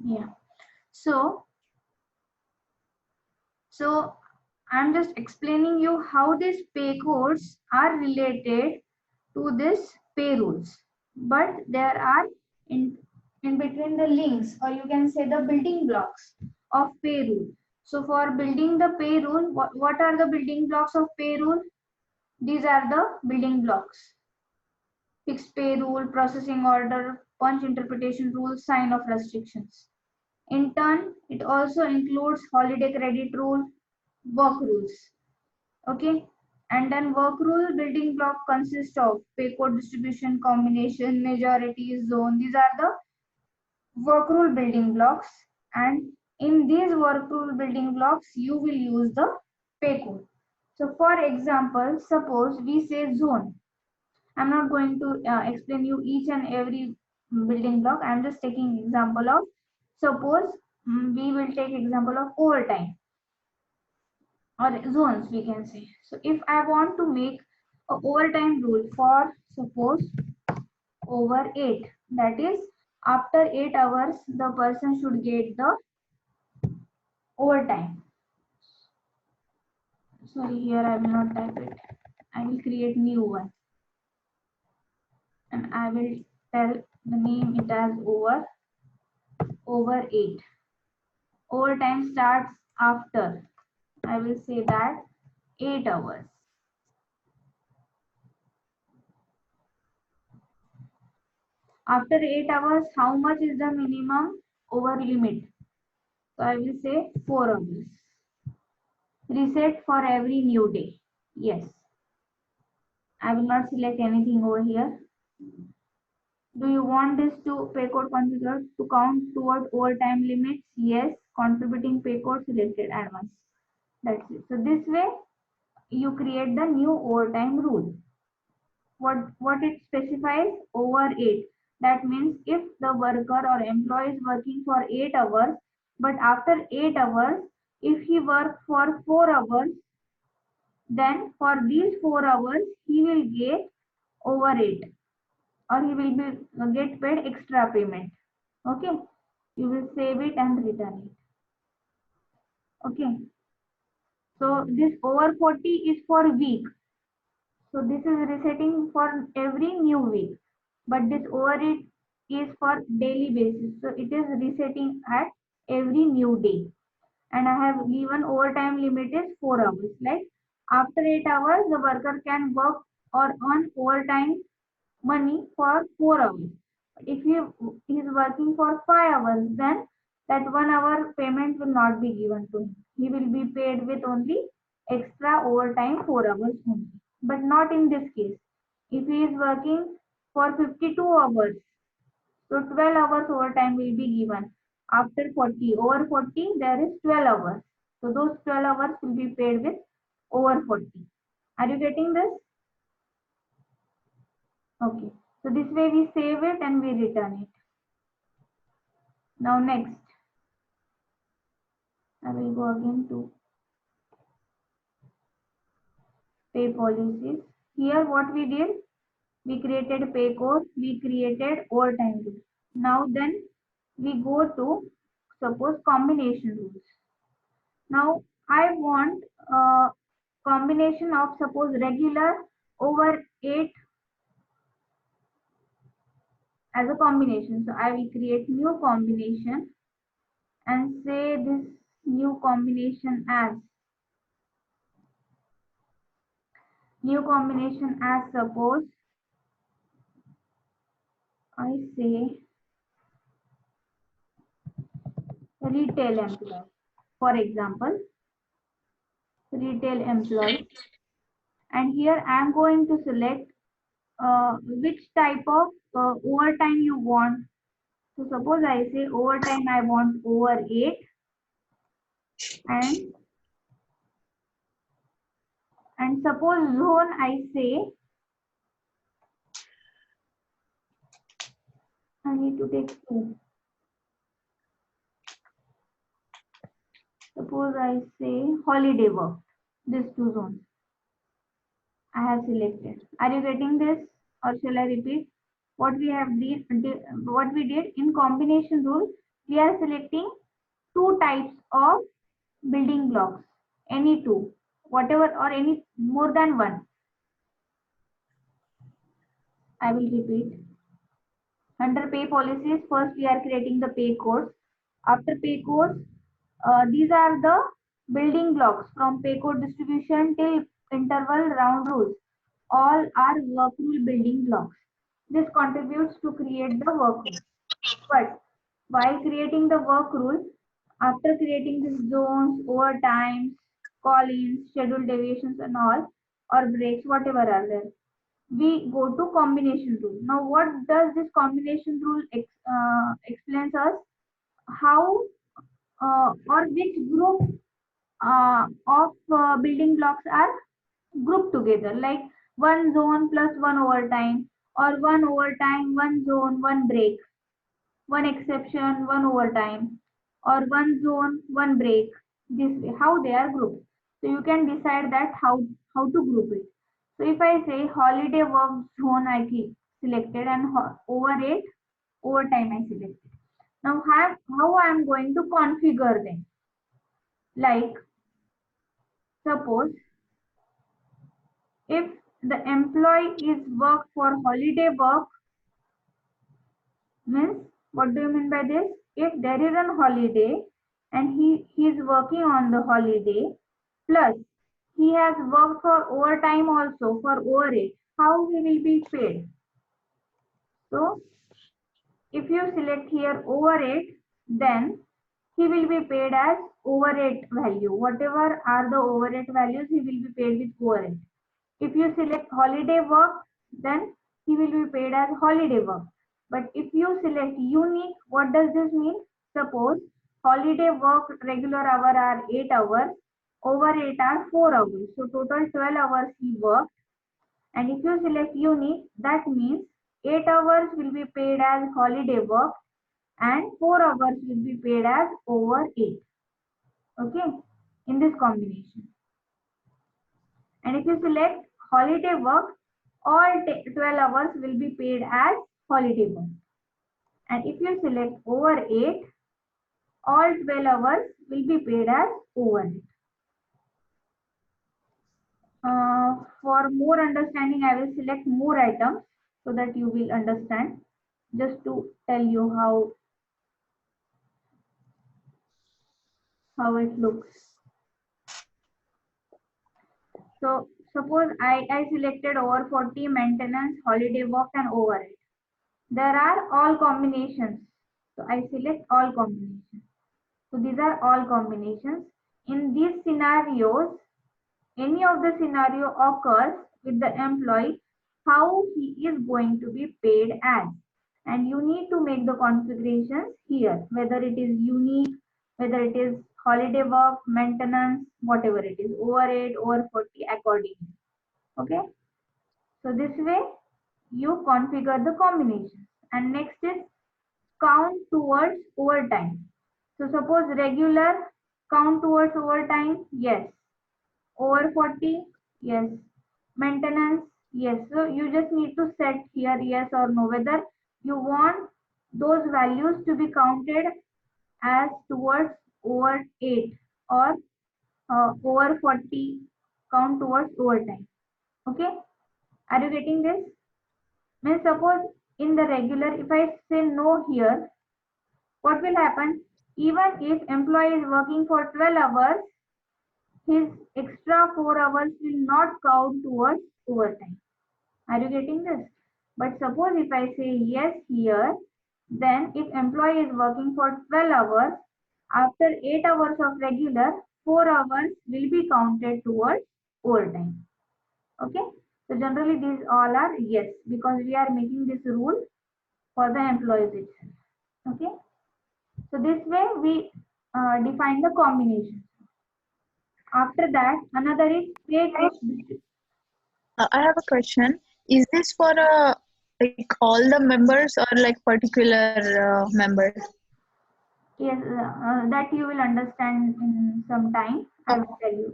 Yeah. So, so I'm just explaining you how these pay codes are related to this pay rules. But there are in, in between the links, or you can say the building blocks of pay rule. So for building the pay rule, what are the building blocks of pay rule? These are the building blocks: fixed pay rule, processing order, punch interpretation rule, sign of restrictions. In turn, it also includes holiday credit rule, work rules. Okay. And then work rule building block consists of pay code distribution, combination, majority, zone. These are the work rule building blocks. And in these work rule building blocks, you will use the pay code. So for example, suppose we say zone. I'm not going to explain you each and every building block. I'm just taking example of, suppose we will take example of overtime or zones, we can say. So if I want to make a overtime rule for suppose over 8, that is after 8 hours the person should get the overtime. Sorry, here I will not type it. I will create new one and I will tell the name it as over 8. Overtime starts after, I will say that, 8 hours. After 8 hours, how much is the minimum over limit? So I will say 4 hours. Reset for every new day. Yes. I will not select anything over here. Do you want this to pay code configured to count toward overtime limits? Yes. Contributing pay code selected advance. That's it. So this way you create the new overtime rule. What it specifies? Over 8. That means if the worker or employee is working for 8 hours, but after 8 hours, if he works for 4 hours, then for these 4 hours he will get over 8, or he will be get paid extra payment. Okay, you will save it and return it. Okay, so this over 40 is for week. So this is resetting for every new week, but this over it is for daily basis. So it is resetting at every new day. And I have given overtime limit is 4 hours. Like after 8 hours, the worker can work or earn overtime money for 4 hours. If he is working for 5 hours, then that 1 hour payment will not be given to him. He will be paid with only extra overtime 4 hours only. But not in this case. If he is working for 52 hours, so 12 hours overtime will be given. After 40, over 40, there is 12 hours. So those 12 hours will be paid with over 40. Are you getting this? Okay. So this way we save it and we return it. Now next, I will go again to pay policies. Here what we did, we created pay code, we created overtime rule. Now then we go to suppose combination rules. Now I want a combination of suppose regular over 8 as a combination. So I will create new combination and say this new combination as suppose I say retail employee. For example, retail employee. And here I am going to select which type of overtime you want. So suppose I say overtime I want over 8, and suppose zone I say I need to take 2. Suppose I say holiday work. These 2 zones I have selected. Are you getting this, or shall I repeat? What we did in combination rule, We are selecting two types of building blocks, any two, whatever, or any more than one. I will repeat. Under pay policies, first we are creating the pay codes. After pay codes, these are the building blocks from pay code distribution till interval round rules. All are work rule building blocks. This contributes to create the work rule. But while creating the work rule, after creating these zones, overtimes, call-ins, schedule deviations and all, or breaks, whatever are there, we go to combination rule. Now, what does this combination rule explains us? How or which group of building blocks are grouped together, like one zone plus one overtime, or one overtime, one zone, one break, one exception, one overtime, or one zone, one break. This way, how they are grouped. So you can decide that how to group it. So if I say holiday work zone, I selected, and over it overtime I selected. Now how I am going to configure them. Like suppose if the employee is work for holiday work, means, what do you mean by this? If there is an holiday and he is working on the holiday, plus he has worked for overtime also for over it, how he will be paid? So if you select here over it, then he will be paid as over it value. Whatever are the over it values, he will be paid with over it. If you select holiday work, then he will be paid as holiday work. But if you select unique, what does this mean? Suppose holiday work regular hour are 8 hours, over 8 are 4 hours. So total 12 hours he worked. And if you select unique, that means 8 hours will be paid as holiday work and 4 hours will be paid as over 8. Okay, in this combination. And if you select holiday work, all 12 hours will be paid as holiday work. And if you select over 8, all 12 hours will be paid as over 8. For more understanding, I will select more items so that you will understand. Just to tell you how it looks. So suppose I selected over 40 maintenance, holiday work and over it. There are all combinations. So I select all combinations. So these are all combinations. In these scenarios, any of the scenario occurs with the employee, how he is going to be paid as. And you need to make the configurations here, whether it is unique, whether it is holiday work, maintenance, whatever it is, over 8, over 40 accordingly. Okay. So this way you configure the combinations. And next is count towards overtime. So suppose regular, count towards overtime, yes. Over 40, yes. Maintenance, yes. So you just need to set here yes or no, whether you want those values to be counted as towards over 8 or over 40 count towards overtime. Okay. Are you getting this? Means suppose in the regular, if I say no here, what will happen? Even if employee is working for 12 hours, his extra 4 hours will not count towards overtime. Are you getting this? But suppose if I say yes here, then if employee is working for 12 hours, after 8 hours of regular, 4 hours will be counted towards overtime. Okay. So generally these all are yes, because we are making this rule for the employees itself. Okay. So this way we define the combination. After that, another is pay group. I have a question. Is this for like all the members or like particular member? Yes, that you will understand in some time. I will tell you.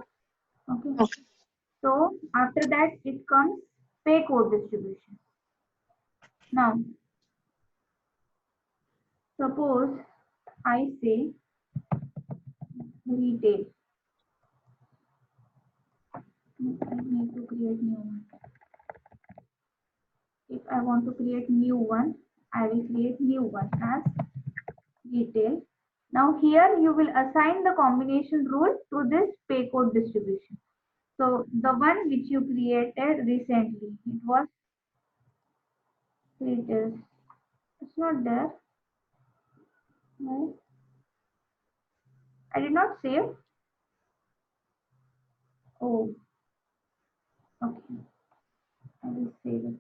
Okay. Okay. So after that, it comes pay code distribution. Now, suppose I I say retail. I need to create new one. If I want to create new one, I will create new one as retail. Now here you will assign the combination rule to this pay code distribution. So the one which you created recently, it was retail. It's not there. No, I did not save. Oh, okay. I will save it.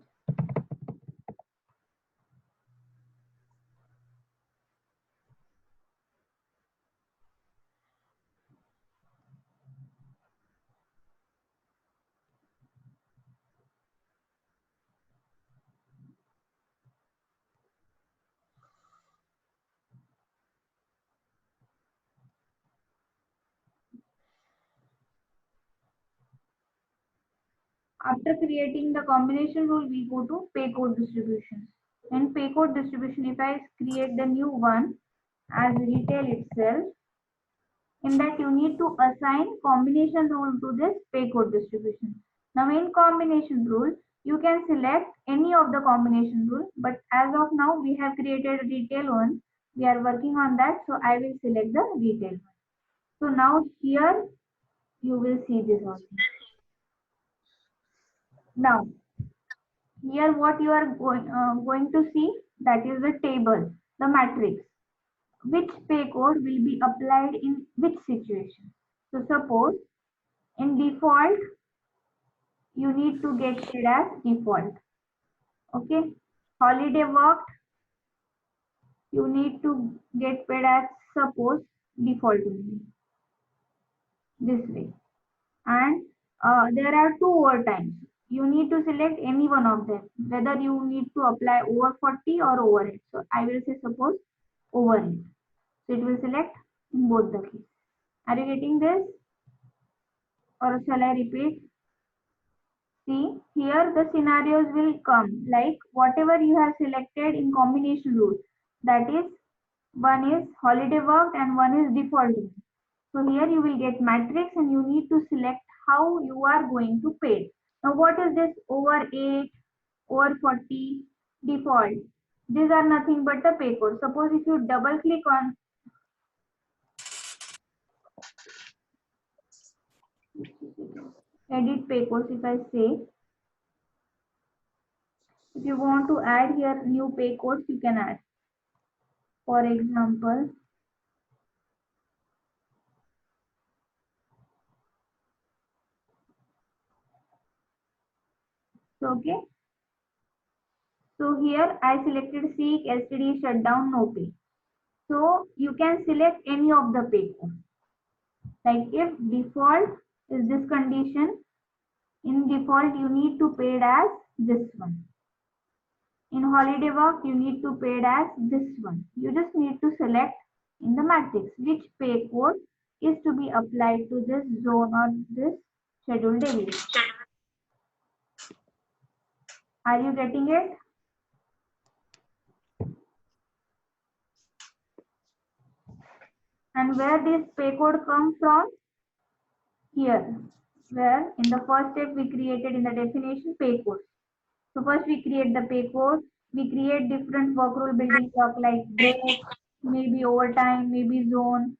After creating the combination rule, we go to pay code distribution. In pay code distribution, if I create the new one as retail itself, in that you need to assign combination rule to this pay code distribution. Now in combination rule, you can select any of the combination rule, but as of now we have created a retail one. We are working on that, so I will select the retail one. So now here you will see this also. Now here what you are going to see, that is the table, the matrix. Which pay code will be applied in which situation? So suppose in default, you need to get paid as default. Okay. Holiday worked, you need to get paid as suppose default only. This way. And there are two overtimes. You need to select any one of them, whether you need to apply over 40 or over it. So I will say suppose over it. So it will select in both the cases. Are you getting this? Or shall I repeat? See, here the scenarios will come like whatever you have selected in combination rule. That is, one is holiday worked and one is default. So here you will get matrix and you need to select how you are going to pay. Now what is this over 8, over 40, default? These are nothing but the pay code. Suppose if you double click on edit pay codes, if I say, if you want to add here new pay codes, you can add. For example, so okay. So here I selected seek, STD, shutdown, no pay. So you can select any of the pay code. Like if default is this condition, in default you need to pay it as this one. In holiday work you need to pay it as this one. You just need to select in the matrix which pay code is to be applied to this zone or this scheduled deviation. Are you getting it? And where this pay code comes from? Here, where in the first step we created in the definition pay code. So first we create the pay code, we create different work rule building block like break, maybe overtime, maybe zone,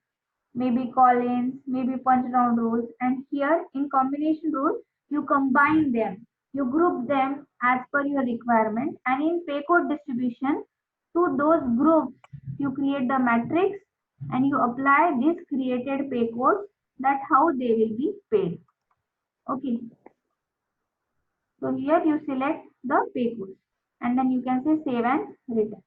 maybe call-ins, maybe punch down rules. And here in combination rules, you combine them, you group them as per your requirement. And in pay code distribution, to those groups, you create the matrix and you apply this created pay code, that how they will be paid. Okay. So here you select the pay code and then you can say save and return.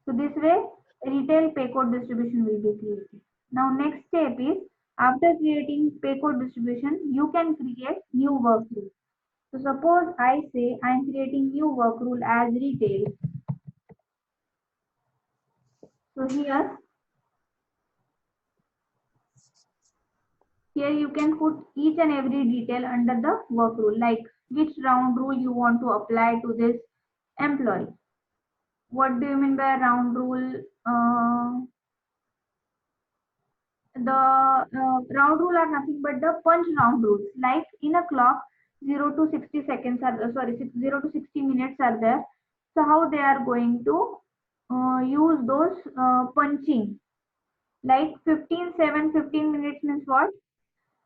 So this way retail pay code distribution will be created. Now next step is after creating pay code distribution, you can create new work rule. So suppose I say I am creating new work rule as retail. So here you can put each and every detail under the work rule, like which round rule you want to apply to this employee. What do you mean by round rule? round rule are nothing but the punch round rules. Like in a clock, 0 to 60 seconds are sorry 0 to 60 minutes are there. So how they are going to use those punching? Like 15 7 15 minutes means what?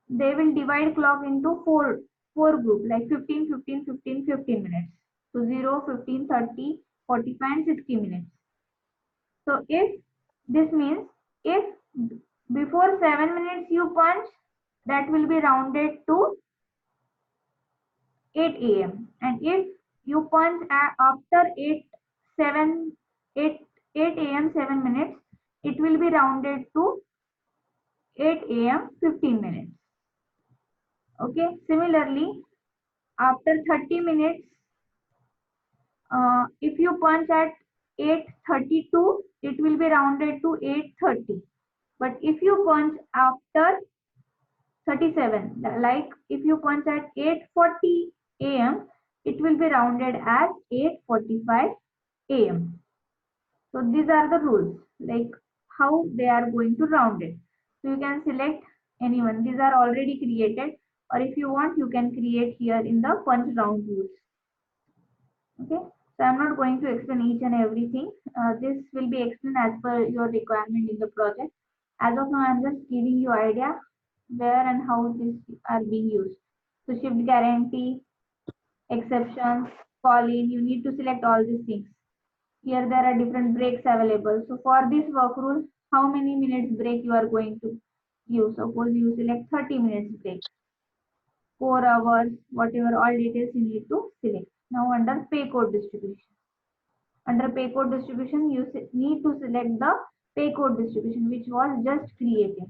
They will divide clock into four group like 15 15 15 15 minutes. So 0 15 30 45 and 60 minutes. So if this means if before 7 minutes you punch, that will be rounded to 8 a.m. And if you punch after 8 7 8 8 a.m. 7 minutes, it will be rounded to 8 a.m. 15 minutes. Okay. Similarly, after 30 minutes, if you punch at 8:32, it will be rounded to 8:30. But if you punch after 37, like if you punch at 8:40 a.m., it will be rounded as 8:45 a.m. So these are the rules, like how they are going to round it. So you can select anyone. These are already created, or if you want, you can create here in the punch round rules. Okay, so I'm not going to explain each and everything. This will be explained as per your requirement in the project. As of now, I'm just giving you idea where and how these are being used. So shift guarantee, exceptions, call in, you need to select all these things. Here there are different breaks available. So for this work rule, how many minutes break you are going to use? Suppose you select 30 minutes break, 4 hours, whatever all details you need to select. Now under pay code distribution. Under pay code distribution, you need to select the pay code distribution which was just created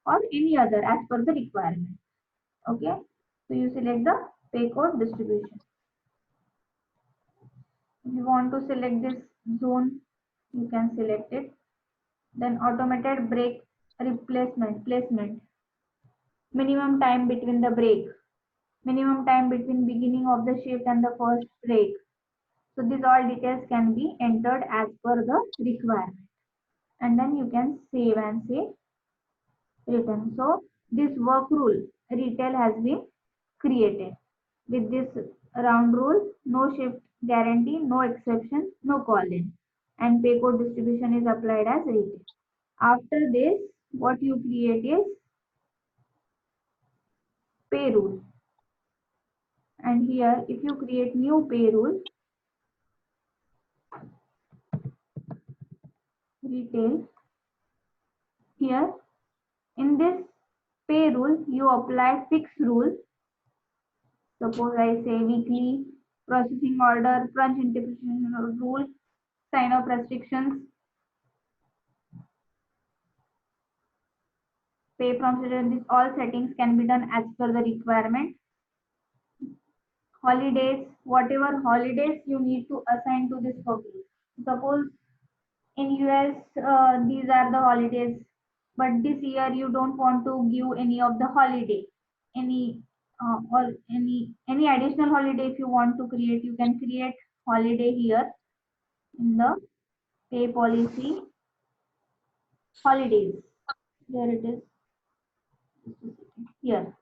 or any other as per the requirement. Okay, so you select the pay code distribution. If you want to select this zone, you can select it. Then automated break replacement placement. Minimum time between the break. Minimum time between beginning of the shift and the first break. So these all details can be entered as per the requirement. And then you can save and say written. So this work rule retail has been created. With this round rule, no shift guarantee, no exception, no call-in, and pay code distribution is applied as retail. After this, what you create is pay rule. And here, if you create new pay rule, retail, here in this pay rule, you apply fixed rule. Suppose I say weekly processing order, crunch interpretation rule, sign off restrictions, pay from these all settings can be done as per the requirement. Holidays, whatever holidays you need to assign to this workload. Suppose in US, these are the holidays, but this year you don't want to give any of the holiday, any or any additional holiday. If you want to create, you can create holiday here in the pay policy holidays. There it is. Here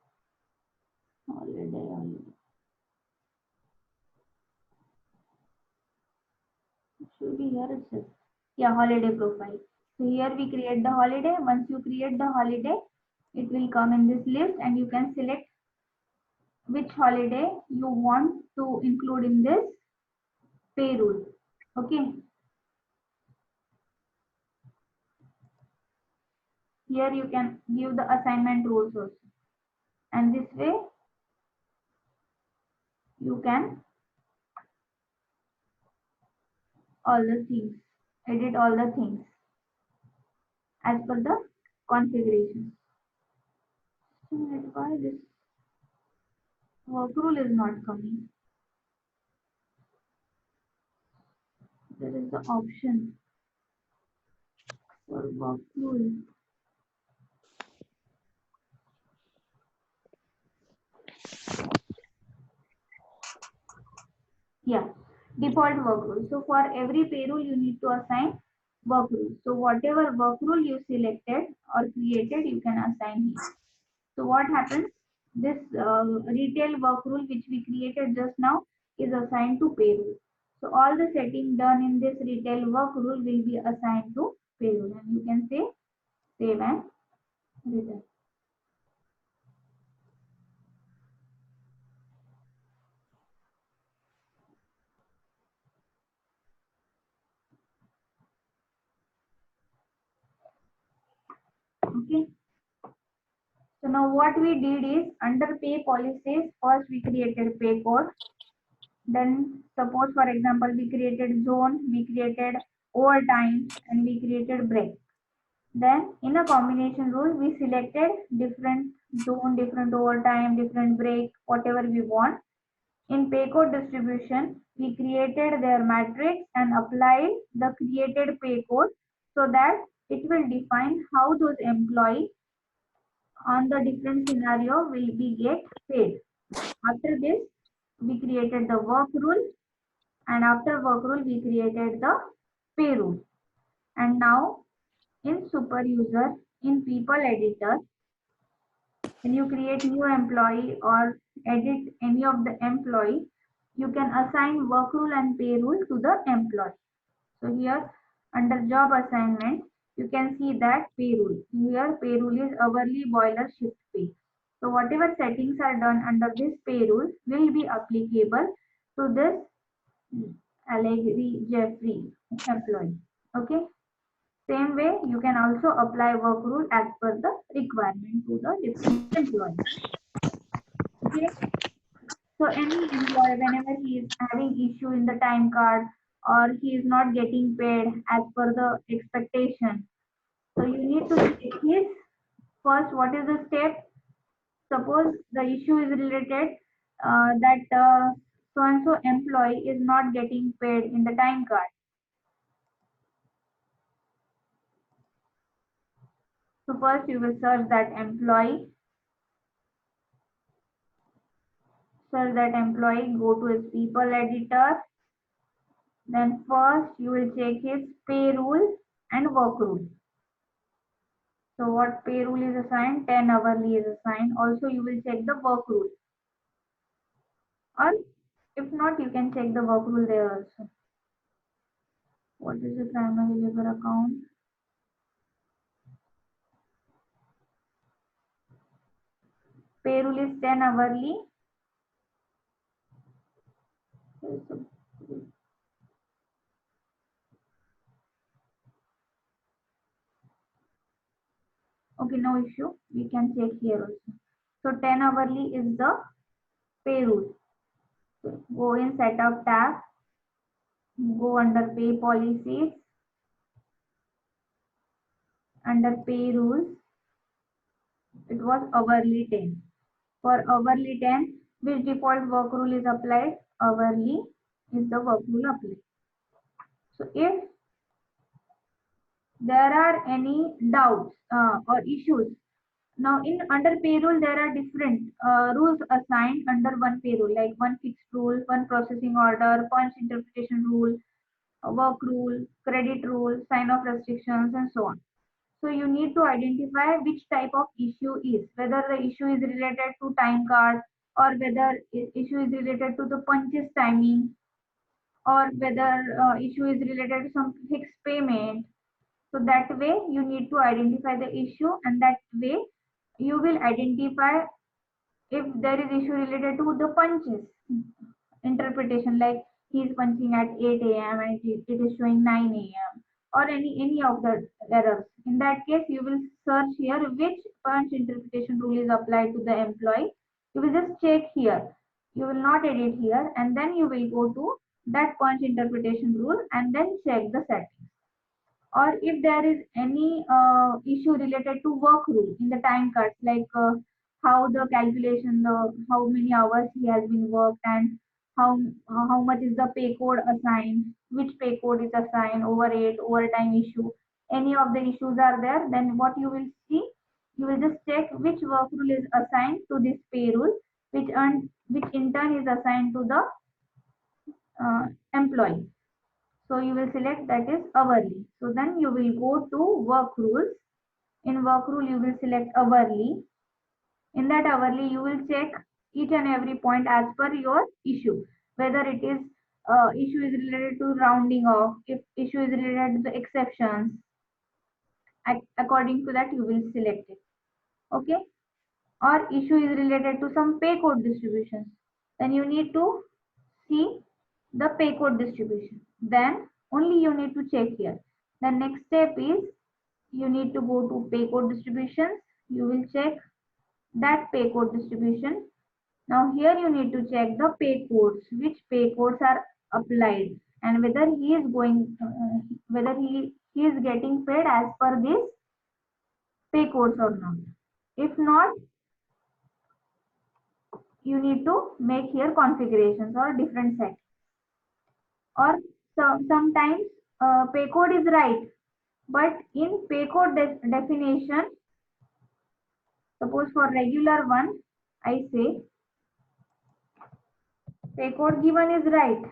holiday it should be here itself. Yeah, holiday profile. So here we create the holiday. Once you create the holiday, it will come in this list and you can select which holiday you want to include in this payroll. Okay. Here you can give the assignment rules also. And this way you can all the things, edit all the things as per the configuration. So why this work rule is not coming? There is the option for work rule. Yeah, default work rule. So for every payroll, you need to assign work rule. So whatever work rule you selected or created, you can assign here. So what happens? This retail work rule which we created just now is assigned to payroll. So all the setting done in this retail work rule will be assigned to payroll, and you can say save and return. Okay. So now what we did is under pay policies, first we created pay code. Then suppose for example we created zone, we created overtime, and we created break. Then in a combination rule, we selected different zone, different overtime, different break, whatever we want. In pay code distribution, we created their matrix and applied the created pay code so that it will define how those employees on the different scenario will be get paid. After this, we created the work rule, and after work rule, we created the pay rule. And now in super user, in people editor, when you create new employee or edit any of the employee, you can assign work rule and pay rule to the employee. So here under job assignment, you can see that pay rule. Here pay rule is hourly boiler shift pay. So whatever settings are done under this pay rule will be applicable to this Allegri Jeffrey employee. Okay. Same way, you can also apply work rule as per the requirement to the different employees. Okay. So any employee, whenever he is having issue in the time card or he is not getting paid as per the expectation, so you need to check his first. What is the step? Suppose the issue is related that so and so employee is not getting paid in the time card. So first you will search that employee, go to his people editor. Then first you will check his pay rule and work rule. So what pay rule is assigned? 10 hourly is assigned. Also you will check the work rule. Or if not, you can check the work rule there also. What is the primary labor account? Pay rule is 10 hourly. Okay, no issue. We can check here also. So 10 hourly is the pay rule. So go in setup tab, go under pay policies, under pay rules, it was hourly 10. For hourly 10, which default work rule is applied? Hourly is the work rule applied. So if there are any doubts or issues, now in under payroll there are different rules assigned under one payroll, like one fixed rule, one processing order, punch interpretation rule, work rule, credit rule, sign off restrictions, and so on. So you need to identify which type of issue is, whether the issue is related to time card or whether issue is related to the punches timing or whether issue is related to some fixed payment. So that way you need to identify the issue, and that way you will identify if there is issue related to the punches interpretation, like he is punching at 8 a.m. and it is showing 9 a.m. or any of the errors. In that case, you will search here which punch interpretation rule is applied to the employee. You will just check here. You will not edit here, and then you will go to that punch interpretation rule and then check the settings. Or if there is any issue related to work rule in the time cards, like how the calculation, how many hours he has been worked, and how much is the pay code assigned, which pay code is assigned, overage, overtime issue, any of the issues are there, then what you will see, you will just check which work rule is assigned to this pay rule, which in turn is assigned to the employee. So you will select that is hourly. So then you will go to work rules. In work rule, you will select hourly. In that hourly, you will check each and every point as per your issue, whether it is issue is related to rounding off, if issue is related to the exceptions. According to that, you will select it. Okay, or issue is related to some pay code distributions, then you need to see the pay code distribution. Then only you need to check here. The next step is you need to go to pay code distributions. You will check that pay code distribution. Now here you need to check the pay codes, which pay codes are applied, and whether he is going, whether he is getting paid as per this pay codes or not. If not, you need to make here configurations or different settings. Or sometimes pay code is right, but in pay code definition, suppose for regular one, I say pay code given is right.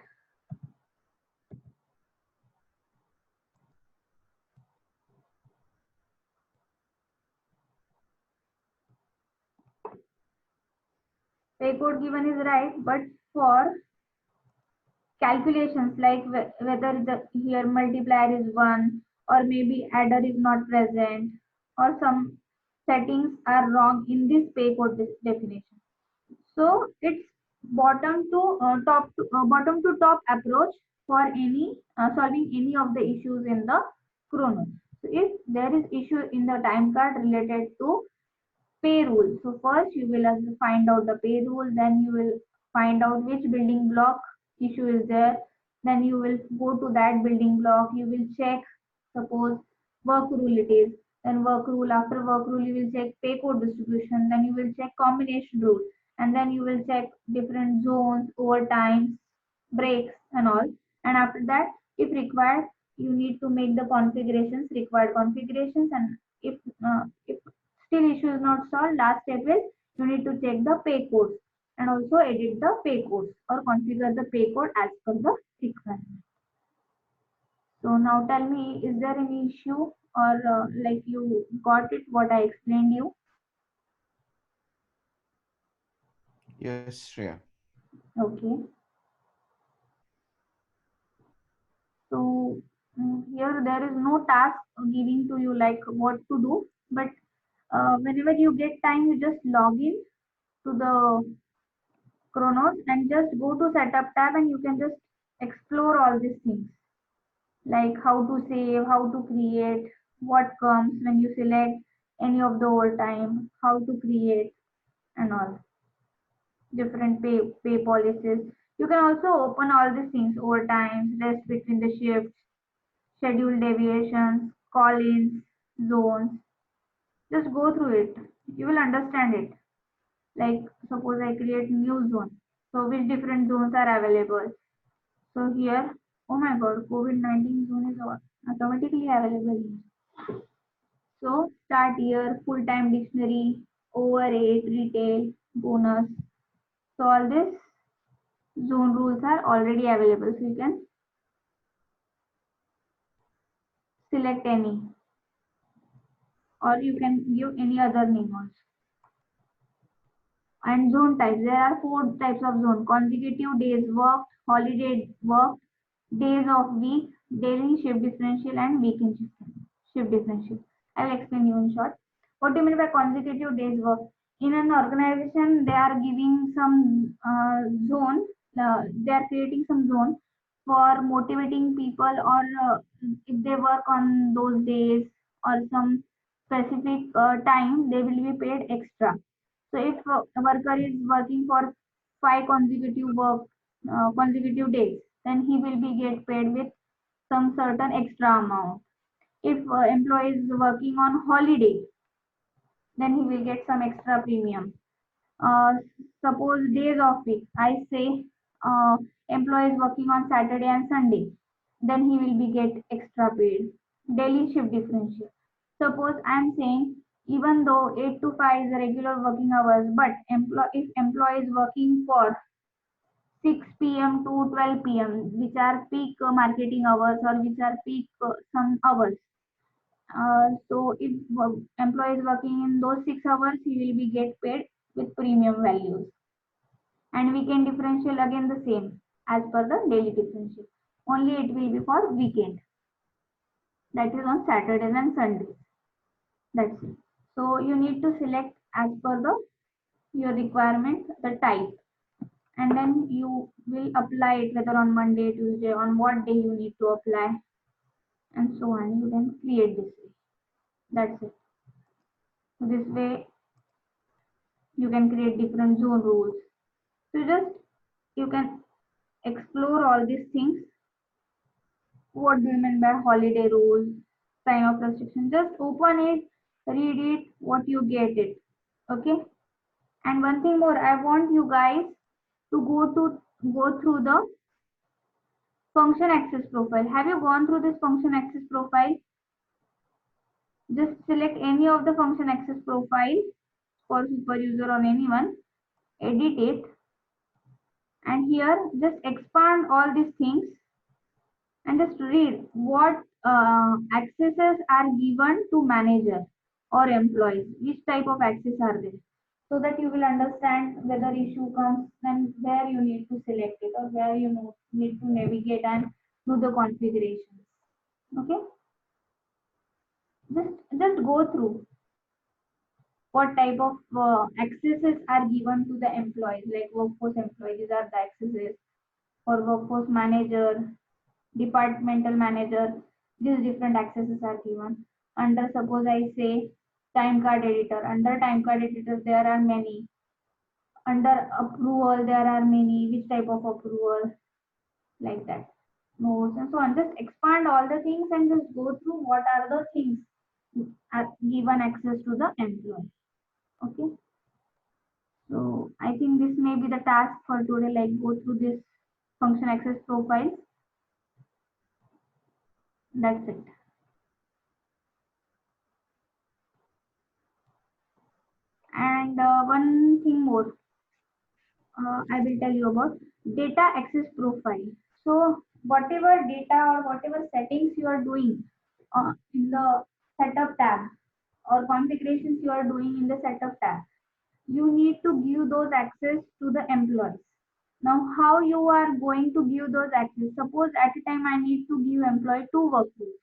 Pay code given is right, but for calculations like whether the here multiplier is 1 or maybe adder is not present or some settings are wrong in this pay code definition. So it's bottom to top approach for any solving any of the issues in the Kronos. So if there is issue in the time card related to pay rule, so first you will have to find out the pay rule, then you will find out which building block issue is there, then you will go to that building block, you will check, suppose work rule it is, then work rule, after work rule you will check pay code distribution, then you will check combination rule, and then you will check different zones, overtime, breaks and all, and after that if required you need to make the configurations, required configurations, and if still issue is not solved, last step is you need to check the pay codes and also edit the pay codes or configure the pay code as per the requirement. So now tell me, is there any issue or like you got it what I explained you? Yes, Shreya. Okay. So here there is no task giving to you like what to do, but whenever you get time, you just log in to the Kronos and just go to setup tab and you can just explore all these things like how to save, how to create, what comes when you select any of the overtime, how to create and all different pay policies. You can also open all these things overtime, rest between the shifts, schedule deviations, call-ins, zones. Just go through it. You will understand it. Like suppose I create new zone. So which different zones are available? So here, oh my god, COVID-19 zone is automatically available here. So start here, full-time dictionary, over 8, retail, bonus. So all these zone rules are already available. So you can select any or you can give any other name also. And zone types. There are four types of zone: consecutive days worked, holiday worked, days of week, daily shift differential, and weekend shift differential. I will explain you in short. What do you mean by consecutive days work? In an organization, they are giving some zone. They are creating some zone for motivating people, or if they work on those days or some specific time, they will be paid extra. So if a worker is working for 5 consecutive days, then he will be get paid with some certain extra amount. If employee is working on holiday, then he will get some extra premium. Uh, Suppose days of week, I say employee is working on Saturday and Sunday, then he will be get extra paid. Daily shift differential. Suppose I am saying even though 8 to 5 is the regular working hours, but if employee is working for 6 p.m. to 12 p.m., which are peak marketing hours or which are peak some hours. So if employee is working in those 6 hours, he will be get paid with premium values. And weekend differential again the same as per the daily differential. Only it will be for weekend. That is on Saturdays and Sundays. That's it. So you need to select as per the your requirement the type, and then you will apply it whether on Monday, Tuesday, on what day you need to apply, and so on. You can create this way. That's it. So this way you can create different zone rules. So just you can explore all these things. What do you mean by holiday rules, sign of restriction? Just open it, read it, what you get it. Okay. And one thing more, I want you guys to go through the function access profile. Have you gone through this function access profile? Just select any of the function access profile for super user or anyone, edit it, and here just expand all these things and just read what accesses are given to manager or employees, which type of access are there, so that you will understand whether issue comes then where you need to select it or where you need to navigate and do the configurations. Okay, just go through what type of accesses are given to the employees, like workforce employees. These are the accesses for workforce manager, departmental manager. These different accesses are given. Under suppose I say time card editor. Under time card editor there are many. Under approval there are many. Which type of approval? Like that. Notes and so on. Just expand all the things and just go through what are the things are given access to the employee. Okay. So I think this may be the task for today, like go through this function access profiles. That's it. And one thing more, I will tell you about data access profile. So whatever data or whatever settings you are doing in the setup tab or configurations you are doing in the setup tab, you need to give those access to the employees. Now, how you are going to give those access? Suppose at a time I need to give employee two workflows.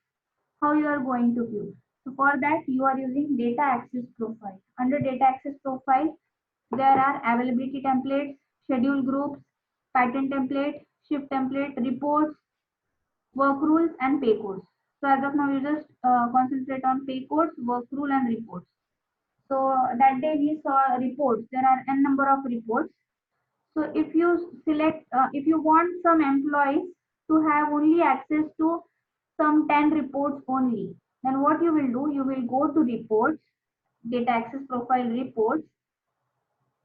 How you are going to view? So for that you are using data access profile. Under data access profile, there are availability templates, schedule groups, pattern template, shift template, reports, work rules, and pay codes. So as of now, you just concentrate on pay codes, work rule, and reports. So that day we saw reports. There are n number of reports. So if you select, if you want some employees to have only access to some 10 reports only, then what you will do, you will go to reports, data access profile reports.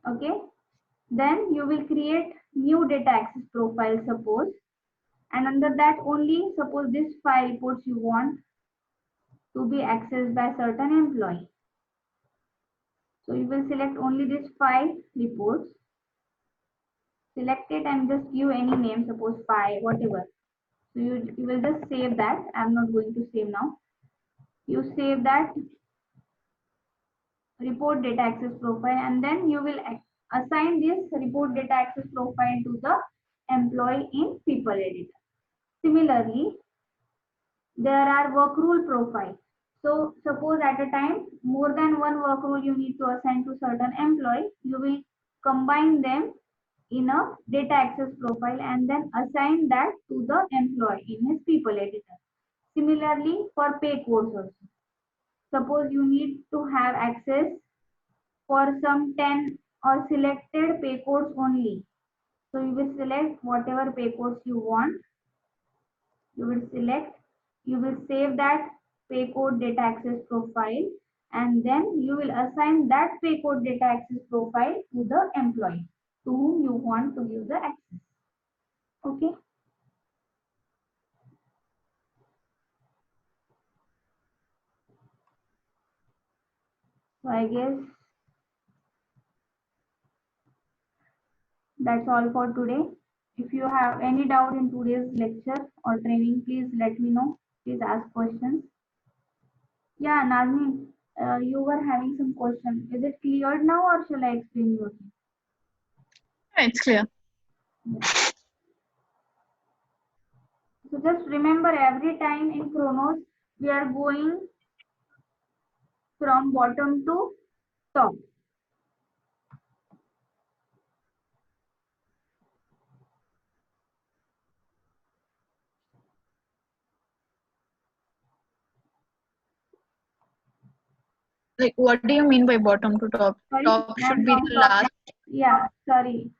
Okay, then you will create new data access profile, suppose, and under that only, suppose this 5 reports you want to be accessed by certain employee. So you will select only these 5 reports, select it and just give any name, suppose 5, whatever. So you will just save that. I'm not going to save now. You save that report data access profile, and then you will assign this report data access profile to the employee in people editor. Similarly, there are work rule profile. So suppose at a time more than one work rule you need to assign to certain employee, you will combine them in a data access profile and then assign that to the employee in his people editor. Similarly, for pay codes also. Suppose you need to have access for some 10 or selected pay codes only. So you will select whatever pay codes you want. You will select, you will save that pay code data access profile, and then you will assign that pay code data access profile to the employee to whom you want to give the access. Okay. So I guess that's all for today. If you have any doubt in today's lecture or training, please let me know. Please ask questions. Yeah, Nazmi, you were having some question. Is it cleared now or shall I explain you again? Yeah, it's clear. Yeah. So just remember every time in Kronos, we are going from bottom to top. Like, what do you mean by bottom to top? Sorry, Top should be from the top. last. Yeah, sorry.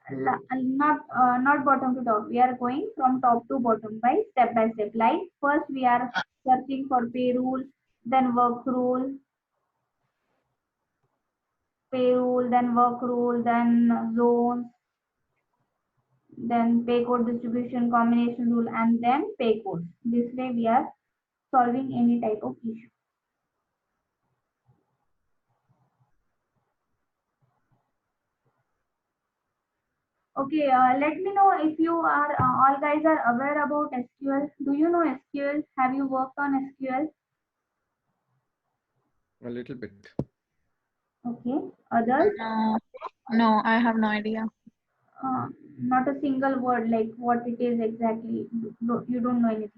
Not bottom to top. We are going from top to bottom by step. Like first we are searching for then work rule, then work rule, then zones, then pay code distribution combination rule, and then pay code. This way we are solving any type of issue. Okay, let me know if you are all guys are aware about SQL. Do you know SQL? Have you worked on SQL? A little bit. Okay, others? No, no, I have no idea. Uh, Not a single word like what it is exactly. You don't know anything.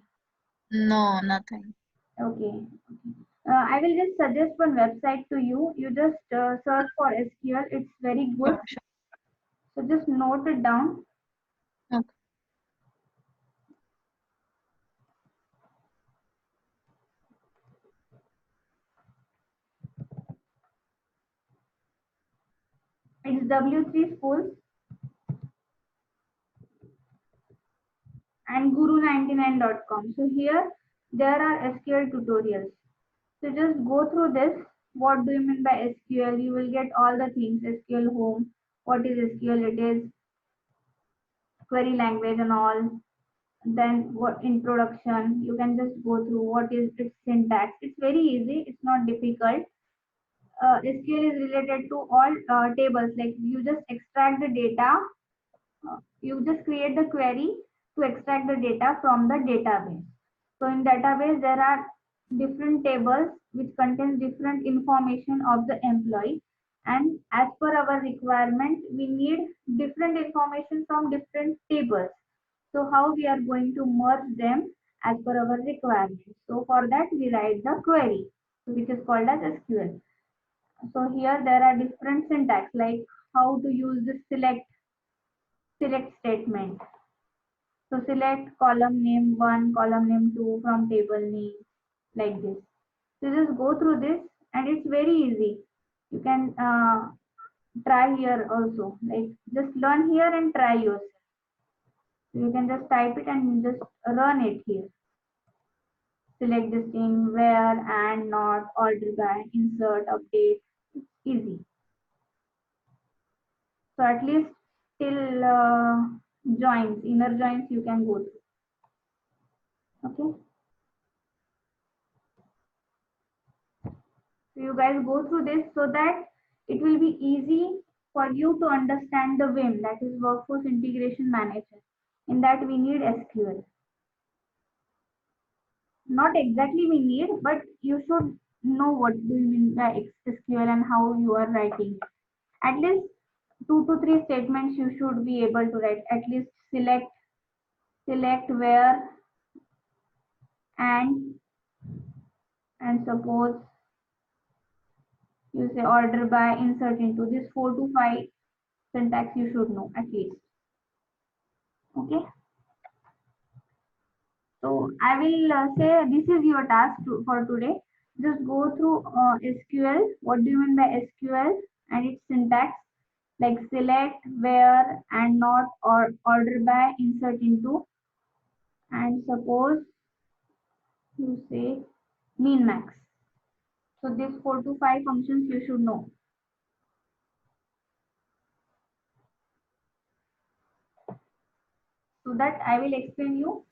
No, nothing. Okay. I will just suggest one website to you. You just search for SQL. It's very good. Sure, sure. So just note it down. Okay. It's W3 Schools and guru99.com. So here there are SQL tutorials. So just go through this. What do you mean by SQL? You will get all the things. SQL home. What is SQL? It is query language and all. Then what introduction, you can just go through what is its syntax. It's very easy, it's not difficult. SQL is related to all tables, like you just extract the data, you just create the query to extract the data from the database. So in database there are different tables which contains different information of the employee, and as per our requirement we need different information from different tables. So how we are going to merge them as per our requirement. So for that we write the query, which is called as SQL. So here there are different syntax like how to use the select statement. So select column name 1, column name 2 from table name, like this. So just go through this and it's very easy. You can try here also. Like just learn here and try yourself. So you can just type it and just run it here. Select this thing, where and not, order by, insert, update. It's easy. So at least till joins, inner joins you can go through. Okay. So you guys go through this so that it will be easy for you to understand the WIM, that is Workforce Integration Manager. In that we need SQL. Not exactly we need, but you should know what do you mean by SQL and how you are writing. At least 2 to 3 statements you should be able to write. At least select where and suppose you say order by, insert into. This 4 to 5 syntax you should know at least. Okay. So I will say this is your task for today. Just go through SQL. What do you mean by SQL and its syntax? Like select, where, and not, or order by, insert into, and suppose you say min max. So these 4 to 5 functions you should know. So that I will explain you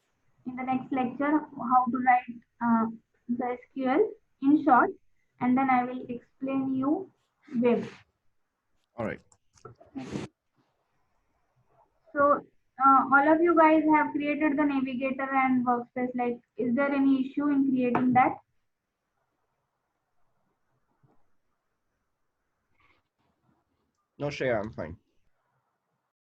in the next lecture how to write the SQL in short, and then I will explain you web. All right. So all of you guys have created the navigator and workspace. Like, is there any issue in creating that? No, Shreya, I'm fine.